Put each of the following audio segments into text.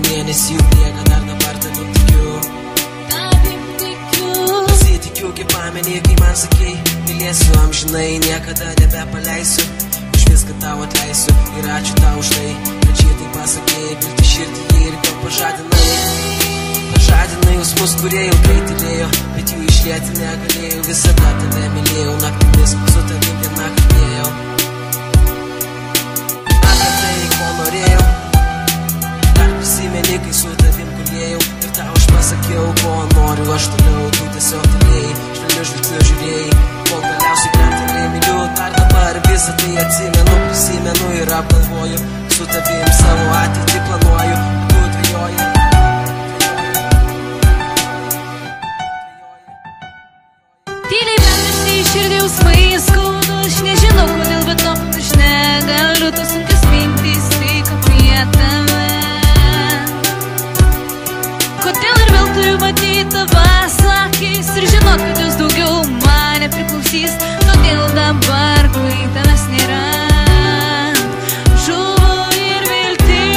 mėnesį bėga, dar dabar tavim tikiu. Pasitikiu, kaip pamenė, kai man sakei, mylėsiu amžinai, niekada nebepaleisiu, už viską tau atleisiu. Ir ačiū tau už tai, kad šitai pasakėjai, vilti širdyje ir vėl pažadinai. Pažadinai jausmus, kurie ilgai tylėjo, bet jų išlieti negalėjau. Visada tave mylėjau, naktimis su tavim dieną kalbėjau apie tai, ko norėjau. Dar prisimeni, kai su tavim gulėjau ir tau aš pasakiau, ko noriu aš toliau. Tu tiesiog tylėjai, švelniu žvilgsniu žiūrėjai, kol galiausiai kreptelėjai myliu. Dar dabar visą tai atsimenu, prisimenu ir apgalvoju, su tavim savo ateitį planuoju. Tu dvejoji. Tyliai perneši į širdį jausmai skaudu, aš nežinau kodėl, bet to aš negaliu, tos sunkios mintys tik apie tave. Kodėl ir vėl turiu matyti tavas akis ir žinot, kad jos daugiau man nepriklausys. Todėl dabar, kai tavęs nėra, žuvo ir viltis.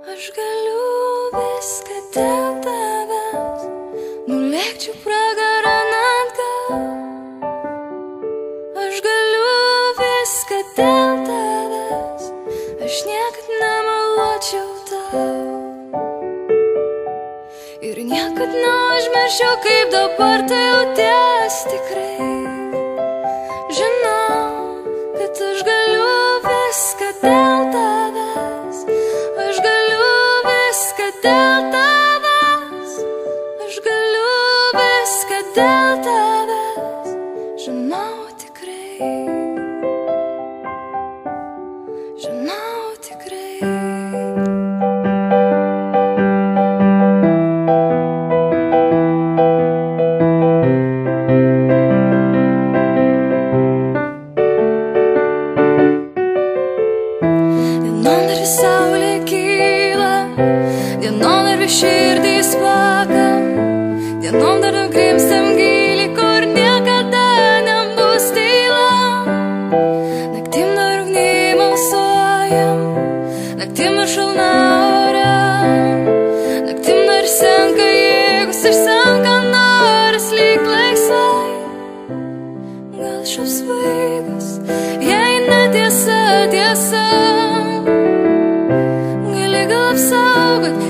Aš galiu viską dėl tavęs, nulėkčiau pragarą atgal. Aš galiu viską dėl tavęs, aš niekad nemeluočiau tau. Ir niekad neužmirščiau, kaip dabar tu jauties tikrai. Žinau, kad aš galiu viską dėl tavęs, aš galiu viską dėl tavęs, aš galiu viską dėl tavęs, žinau tikrai, žinau tikrai. Dienom dar vis saulė kyla, dienom dar vis širdys plaka, dienom dar nugrimstam gilį, kur niekada nebus tyla. Naktim dar ugniai malsuojam, naktim dar šalna ore, naktim dar senka jėgos ir senka noras lyg laisvai. Gal šios vaikus, jei netiesa tiesa,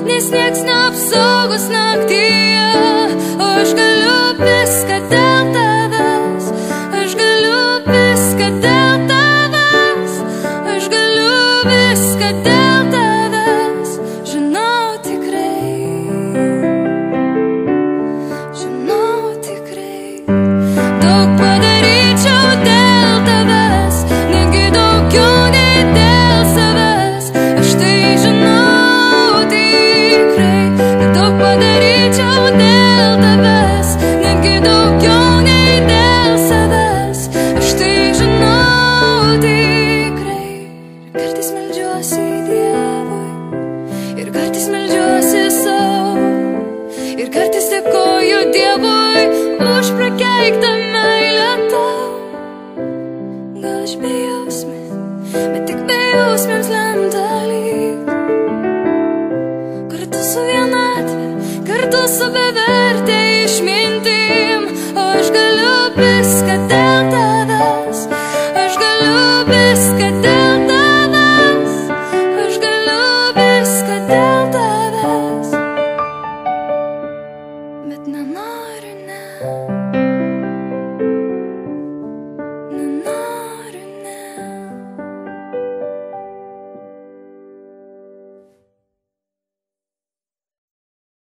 nes nieks neapsaugos naktyje. O aš galiu viską dėl tavęs, aš galiu viską dėl tavęs, aš galiu viską dėl tavęs, žinau tikrai, žinau tikrai. Daug padaryčiau dėl tavęs, negi daugiau nei dėl savęs, aš tai žinau. Padaryčiau dėl tavęs, netgi daugiau nei dėl savęs, aš tai žinau tikrai. Ir kartais meldžiuosi Dievui, ir kartais meldžiuosi sau, ir kartais dėkoju Dievui už prakeiktą meilę tau. Gal aš bejausmė, bet tik bejausmėms lemta lyg, kartu su vienatve, kartu su bevertė išmintim.